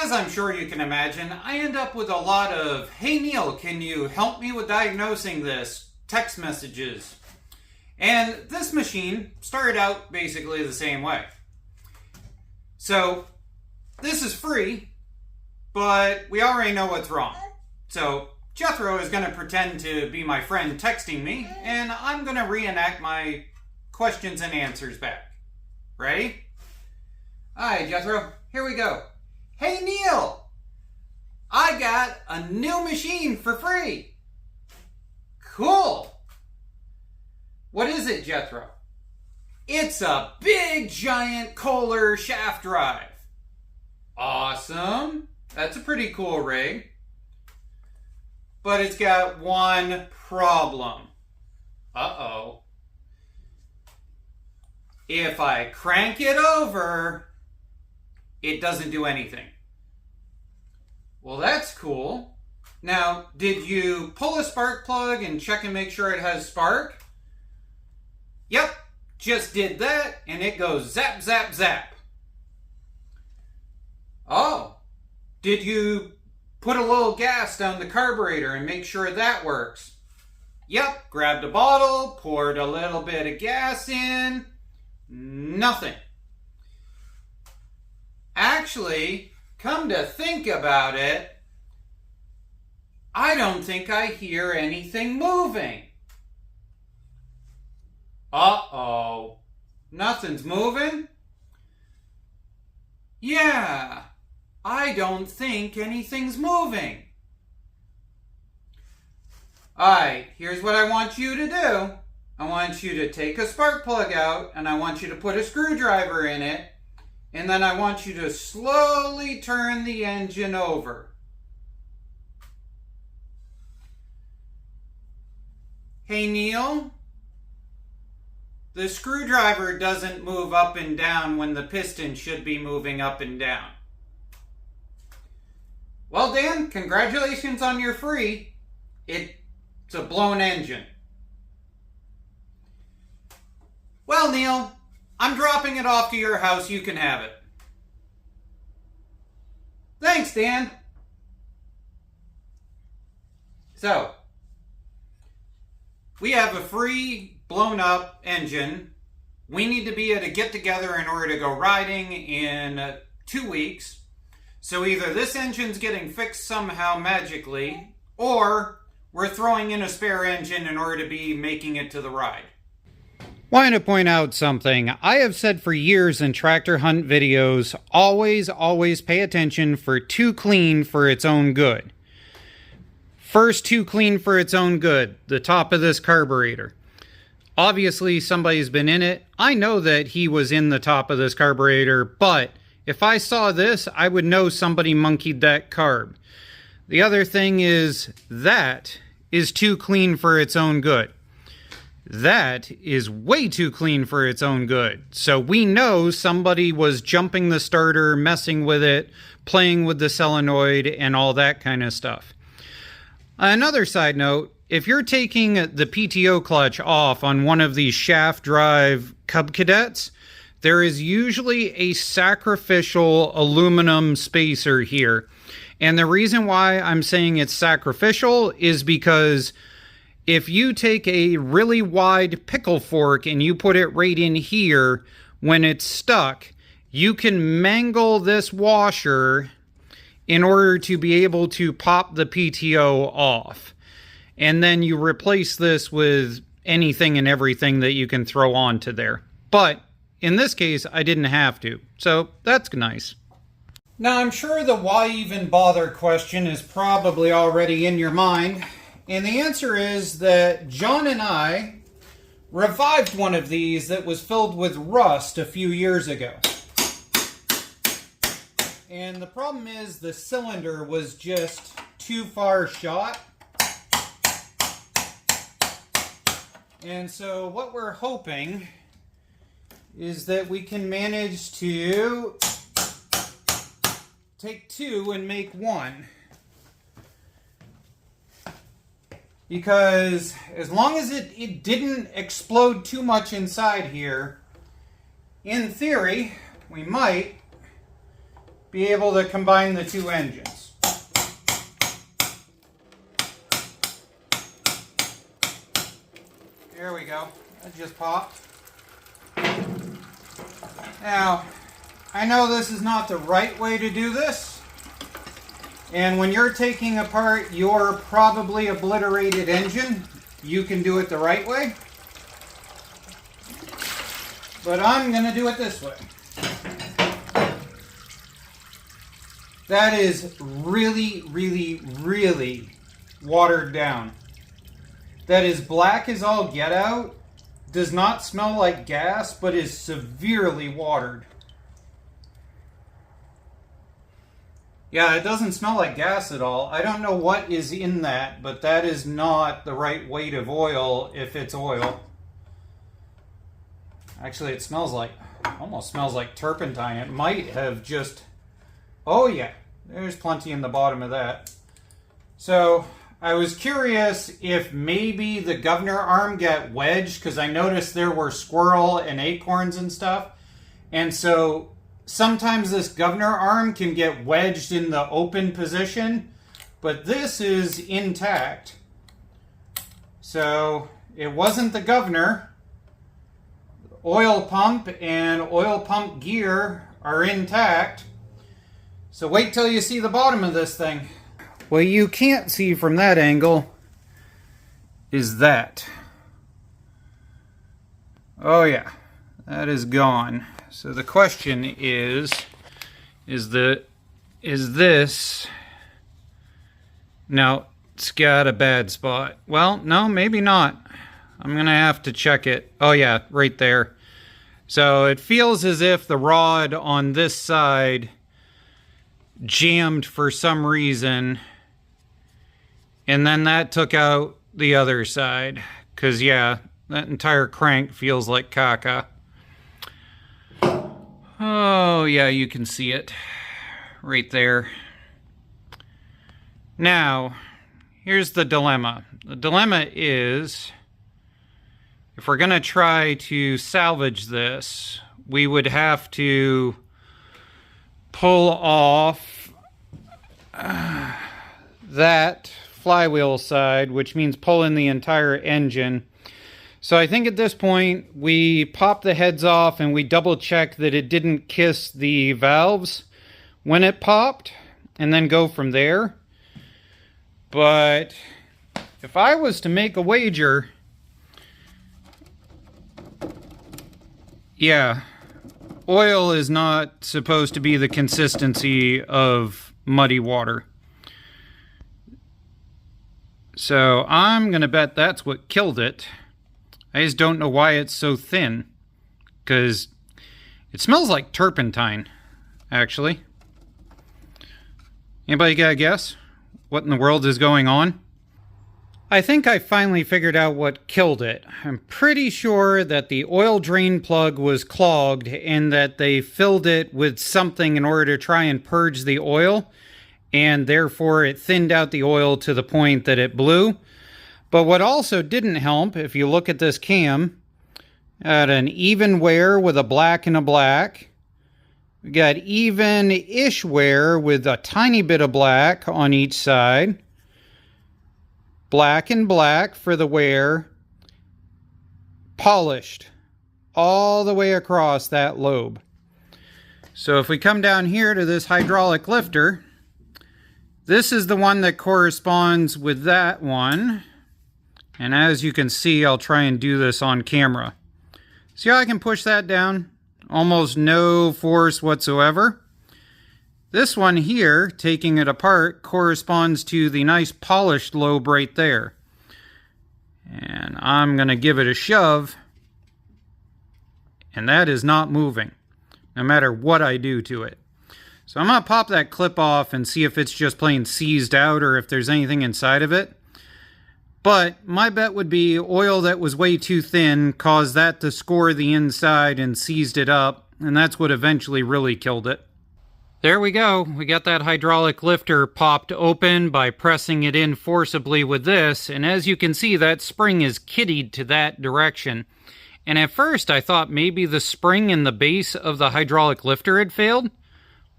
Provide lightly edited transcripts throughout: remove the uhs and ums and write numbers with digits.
As I'm sure you can imagine, I end up with a lot of, "Hey Neil, can you help me with diagnosing this?" text messages. And this machine started out basically the same way. So, this is free, but we already know what's wrong. So, Jethro is going to pretend to be my friend texting me, and I'm going to reenact my questions and answers back. Ready? Hi, Jethro. Here we go. "Hey, Neil, I got a new machine for free." "Cool. What is it, Jethro?" "It's a big, giant Kohler shaft drive." "Awesome. That's a pretty cool rig. But it's got one problem." Uh-oh. "If I crank it over, it doesn't do anything." "Well, that's cool. Now, did you pull a spark plug and check and make sure it has spark?" "Yep, just did that, and it goes zap, zap, zap." "Oh, did you put a little gas down the carburetor and make sure that works?" "Yep, grabbed a bottle, poured a little bit of gas in. Nothing." "Actually, come to think about it, I don't think I hear anything moving." Uh-oh. Nothing's moving? "Yeah, I don't think anything's moving." "Alright, here's what I want you to do. I want you to take a spark plug out, and I want you to put a screwdriver in it, and then I want you to slowly turn the engine over." "Hey, Neil, the screwdriver doesn't move up and down when the piston should be moving up and down." "Well, Dan, congratulations on your free. It's a blown engine." "Well, Neil, I'm dropping it off to your house. You can have it." "Thanks, Dan." So, we have a free blown up engine. We need to be at a get together in order to go riding in 2 weeks. So either this engine's getting fixed somehow magically, or we're throwing in a spare engine in order to be making it to the ride. Want to point out something. I have said for years in tractor hunt videos, always pay attention for too clean for its own good. First, too clean for its own good, the top of this carburetor. Obviously, somebody's been in it. I know that he was in the top of this carburetor, but if I saw this, I would know somebody monkeyed that carb. The other thing is, that is too clean for its own good. That is way too clean for its own good. So we know somebody was jumping the starter, messing with it, playing with the solenoid, and all that kind of stuff. Another side note, if you're taking the PTO clutch off on one of these shaft drive Cub Cadets, there is usually a sacrificial aluminum spacer here. And the reason why I'm saying it's sacrificial is because if you take a really wide pickle fork and you put it right in here, when it's stuck, you can mangle this washer in order to be able to pop the PTO off. And then you replace this with anything and everything that you can throw onto there. But in this case, I didn't have to. So that's nice. Now, I'm sure the why even bother question is probably already in your mind. And the answer is that John and I revived one of these that was filled with rust a few years ago. And the problem is the cylinder was just too far shot. And so what we're hoping is that we can manage to take two and make one. Because as long as it didn't explode too much inside here, in theory, we might be able to combine the two engines. There we go. That just popped. Now, I know this is not the right way to do this, and when you're taking apart your probably obliterated engine, you can do it the right way, but I'm going to do it this way. That is really, really, really watered down. That is black as all get out, does not smell like gas, but is severely watered. Yeah, it doesn't smell like gas at all. I don't know what is in that, but that is not the right weight of oil if it's oil. Actually, it smells like, almost smells like turpentine. It might have just, oh yeah, there's plenty in the bottom of that. So, I was curious if maybe the governor arm got wedged, because I noticed there were squirrel and acorns and stuff. And so sometimes this governor arm can get wedged in the open position, but this is intact. So it wasn't the governor. Oil pump and oil pump gear are intact. So wait till you see the bottom of this thing. What you can't see from that angle is that. Oh yeah, that is gone. So the question is this, no, it's got a bad spot. Well, no, maybe not. I'm gonna have to check it. Oh yeah, right there. So it feels as if the rod on this side jammed for some reason, and then that took out the other side. Cause yeah, that entire crank feels like caca. Oh yeah, you can see it right there. Now, here's the dilemma. The dilemma is, if we're gonna try to salvage this, we would have to pull off that flywheel side, which means pull in the entire engine. So I think at this point we pop the heads off and we double check that it didn't kiss the valves when it popped, and then go from there. But if I was to make a wager, yeah, oil is not supposed to be the consistency of muddy water. So I'm gonna bet that's what killed it. I just don't know why it's so thin, because it smells like turpentine, actually. Anybody got a guess? What in the world is going on? I think I finally figured out what killed it. I'm pretty sure that the oil drain plug was clogged and that they filled it with something in order to try and purge the oil, and therefore it thinned out the oil to the point that it blew. But what also didn't help, if you look at this cam, at an even wear with a black and a black. We got even-ish wear with a tiny bit of black on each side. Black and black for the wear. Polished all the way across that lobe. So if we come down here to this hydraulic lifter, this is the one that corresponds with that one. And as you can see, I'll try and do this on camera. See how I can push that down? Almost no force whatsoever. This one here, taking it apart, corresponds to the nice polished lobe right there. And I'm going to give it a shove. And that is not moving, no matter what I do to it. So I'm going to pop that clip off and see if it's just plain seized out or if there's anything inside of it. But my bet would be oil that was way too thin caused that to score the inside and seized it up, and that's what eventually really killed it. There we go. We got that hydraulic lifter popped open by pressing it in forcibly with this, and as you can see, that spring is kiddied to that direction. And at first I thought maybe the spring in the base of the hydraulic lifter had failed,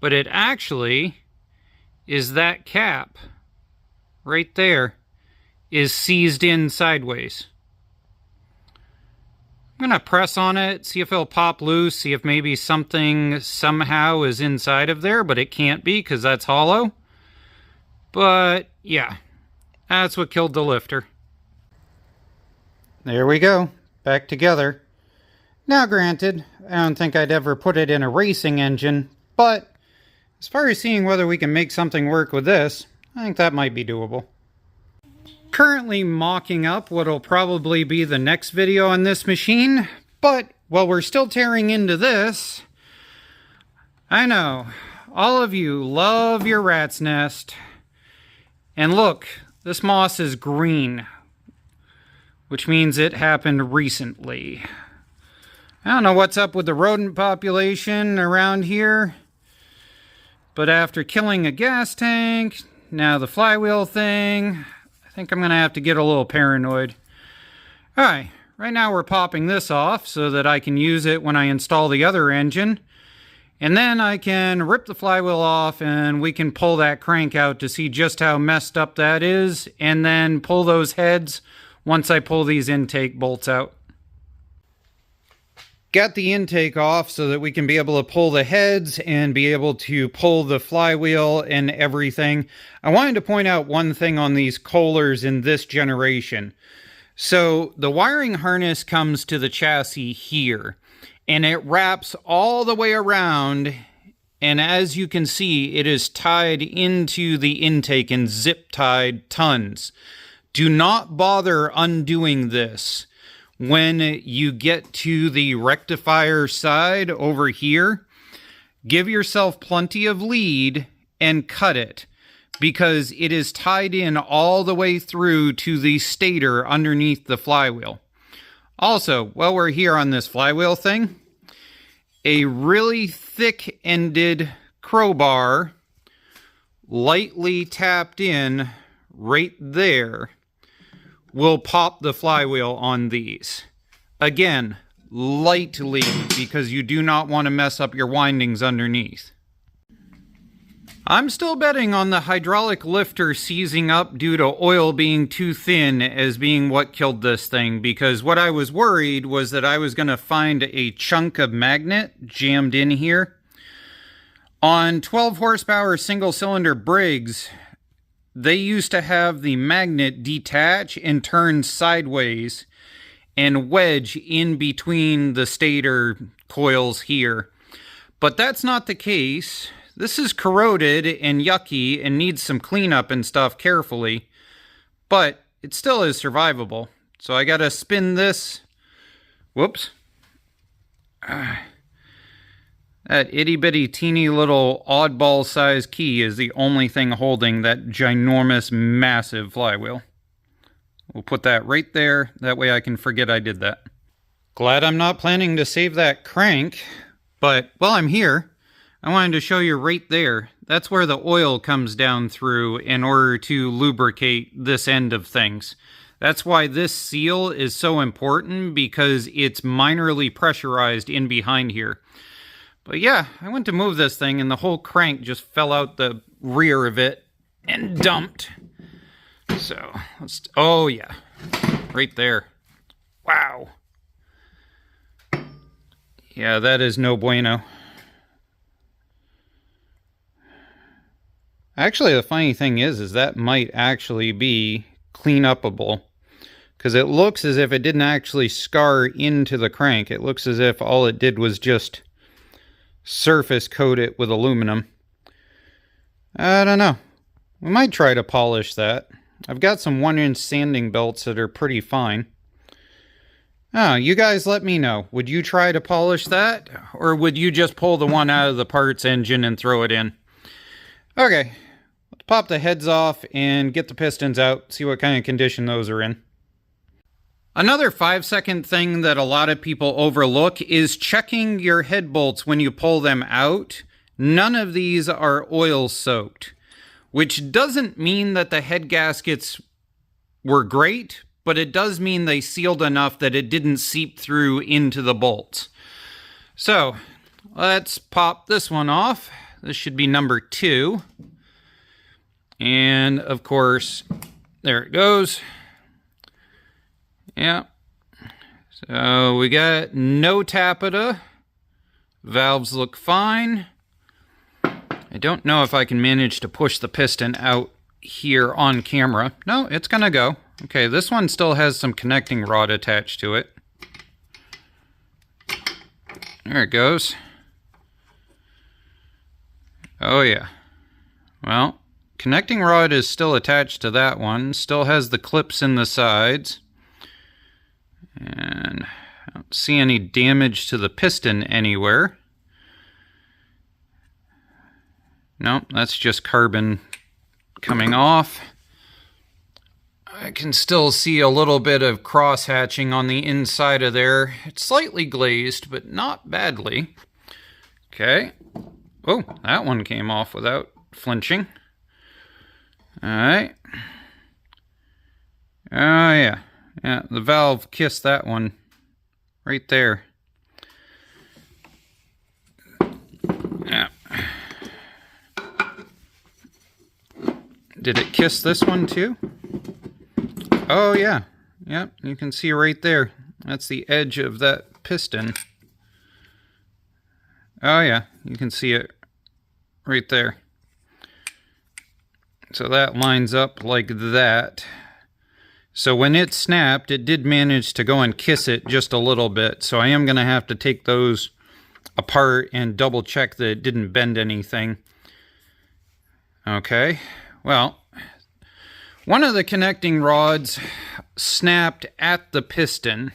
but it actually is that cap right there is seized in sideways. I'm going to press on it, see if it'll pop loose, see if maybe something somehow is inside of there, but it can't be because that's hollow. But yeah, that's what killed the lifter. There we go, back together. Now granted, I don't think I'd ever put it in a racing engine, but as far as seeing whether we can make something work with this, I think that might be doable. Currently mocking up what'll probably be the next video on this machine, but while we're still tearing into this, I know, all of you love your rat's nest. And look, this moss is green, which means it happened recently. I don't know what's up with the rodent population around here, but after killing a gas tank, now the flywheel thing, I think I'm going to have to get a little paranoid. Alright, right now we're popping this off so that I can use it when I install the other engine. And then I can rip the flywheel off and we can pull that crank out to see just how messed up that is. And then pull those heads once I pull these intake bolts out. Got the intake off so that we can be able to pull the heads and be able to pull the flywheel and everything. I wanted to point out one thing on these Kohlers in this generation. So the wiring harness comes to the chassis here and it wraps all the way around, and as you can see, it is tied into the intake and zip tied tons. Do not bother undoing this. When you get to the rectifier side over here, give yourself plenty of lead and cut it, because it is tied in all the way through to the stator underneath the flywheel. Also, while we're here on this flywheel thing, a really thick-ended crowbar lightly tapped in right there will pop the flywheel on these. Again, lightly, because you do not want to mess up your windings underneath. I'm still betting on the hydraulic lifter seizing up due to oil being too thin as being what killed this thing, because what I was worried was that I was going to find a chunk of magnet jammed in here. On 12 horsepower single cylinder Briggs, they used to have the magnet detach and turn sideways and wedge in between the stator coils here. But that's not the case. This is corroded and yucky and needs some cleanup and stuff carefully, but it still is survivable. So I gotta spin this. Whoops. That itty-bitty teeny little oddball size key is the only thing holding that ginormous massive flywheel. We'll put that right there, that way I can forget I did that. Glad I'm not planning to save that crank, but while I'm here, I wanted to show you right there. That's where the oil comes down through in order to lubricate this end of things. That's why this seal is so important, because it's minorly pressurized in behind here. But yeah, I went to move this thing and the whole crank just fell out the rear of it and dumped. So, oh yeah, right there. Wow. Yeah, that is no bueno. Actually, the funny thing is that might actually be clean-upable, because it looks as if it didn't actually scar into the crank. It looks as if all it did was just surface coat it with aluminum. I don't know. We might try to polish that. I've got some 1-inch sanding belts that are pretty fine. Oh, you guys let me know. Would you try to polish that? Or would you just pull the one out of the parts engine and throw it in? Okay, let's pop the heads off and get the pistons out, see what kind of condition those are in. Another 5-second thing that a lot of people overlook is checking your head bolts when you pull them out. None of these are oil soaked, which doesn't mean that the head gaskets were great, but it does mean they sealed enough that it didn't seep through into the bolts. So let's pop this one off. This should be number 2. And of course, there it goes. Yeah. So we got no tappeta. Valves look fine. I don't know if I can manage to push the piston out here on camera. No, it's gonna go. Okay, this one still has some connecting rod attached to it. There it goes. Oh yeah. Well, connecting rod is still attached to that one. Still has the clips in the sides. And I don't see any damage to the piston anywhere. Nope, that's just carbon coming off. I can still see a little bit of cross hatching on the inside of there. It's slightly glazed, but not badly. Okay. Oh, that one came off without flinching. Alright. Oh, yeah. Yeah, the valve kissed that one right there. Yeah. Did it kiss this one too? Oh yeah. Yep, you can see right there. That's the edge of that piston. Oh yeah, you can see it right there. So that lines up like that. So when it snapped, it did manage to go and kiss it just a little bit. So I am going to have to take those apart and double check that it didn't bend anything. Okay, well, one of the connecting rods snapped at the piston,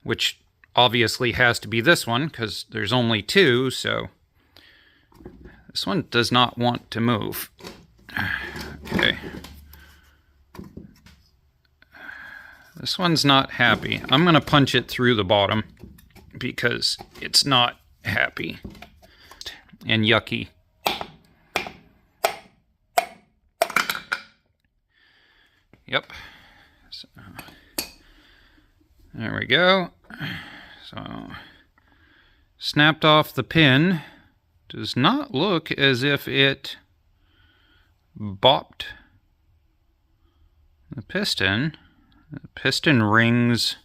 which obviously has to be this one because there's only 2, so this one does not want to move. Okay. This one's not happy. I'm going to punch it through the bottom because it's not happy and yucky. Yep. So, there we go. So, snapped off the pin. Does not look as if it bopped the piston. The piston rings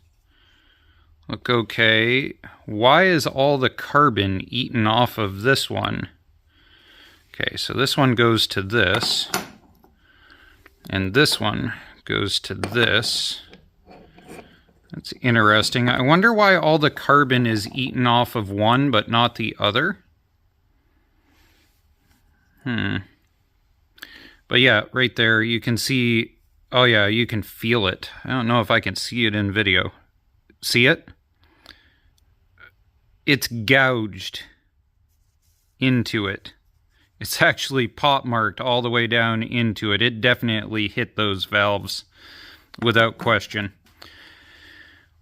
look okay. Why is all the carbon eaten off of this one? Okay, so this one goes to this. And this one goes to this. That's interesting. I wonder why all the carbon is eaten off of one but not the other. But yeah, right there you can see, oh yeah, you can feel it. I don't know if I can see it in video. See it? It's gouged into it. It's actually pot marked all the way down into it. It definitely hit those valves without question.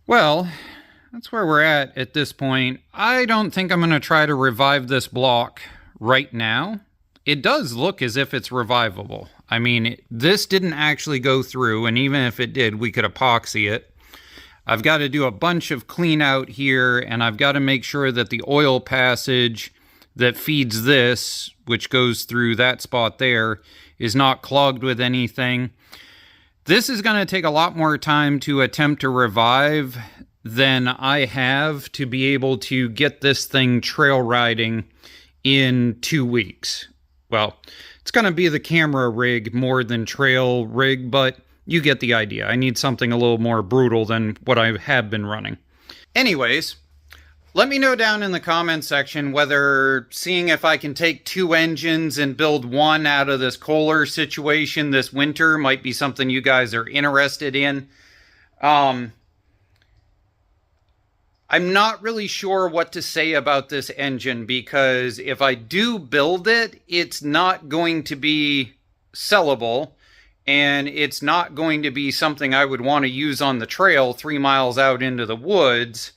Well, that's where we're at this point. I don't think I'm going to try to revive this block right now. It does look as if it's revivable. I mean, this didn't actually go through, and even if it did, we could epoxy it. I've got to do a bunch of clean out here, and I've got to make sure that the oil passage that feeds this, which goes through that spot there, is not clogged with anything. This is going to take a lot more time to attempt to revive than I have to be able to get this thing trail riding in 2 weeks. Well, it's going to be the camera rig more than trail rig, but you get the idea. I need something a little more brutal than what I have been running. Anyways, let me know down in the comment section whether seeing if I can take 2 engines and build one out of this Kohler situation this winter might be something you guys are interested in. I'm not really sure what to say about this engine because if I do build it, it's not going to be sellable and it's not going to be something I would want to use on the trail 3 miles out into the woods.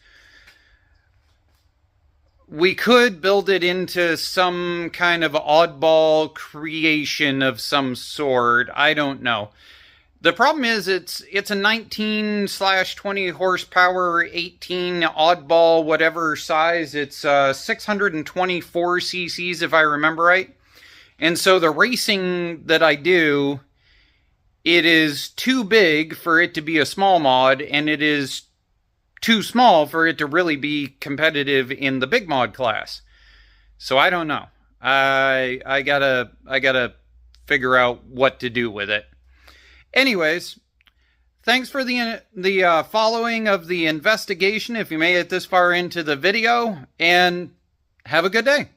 We could build it into some kind of oddball creation of some sort. I don't know. The problem is it's a 19/20 horsepower, 18 oddball, whatever size. It's 624 cc's if I remember right. And so the racing that I do, it is too big for it to be a small mod, and it is too small for it to really be competitive in the big mod class. So I don't know. I gotta figure out what to do with it. Anyways, thanks for the following of the investigation if you made it this far into the video, and have a good day.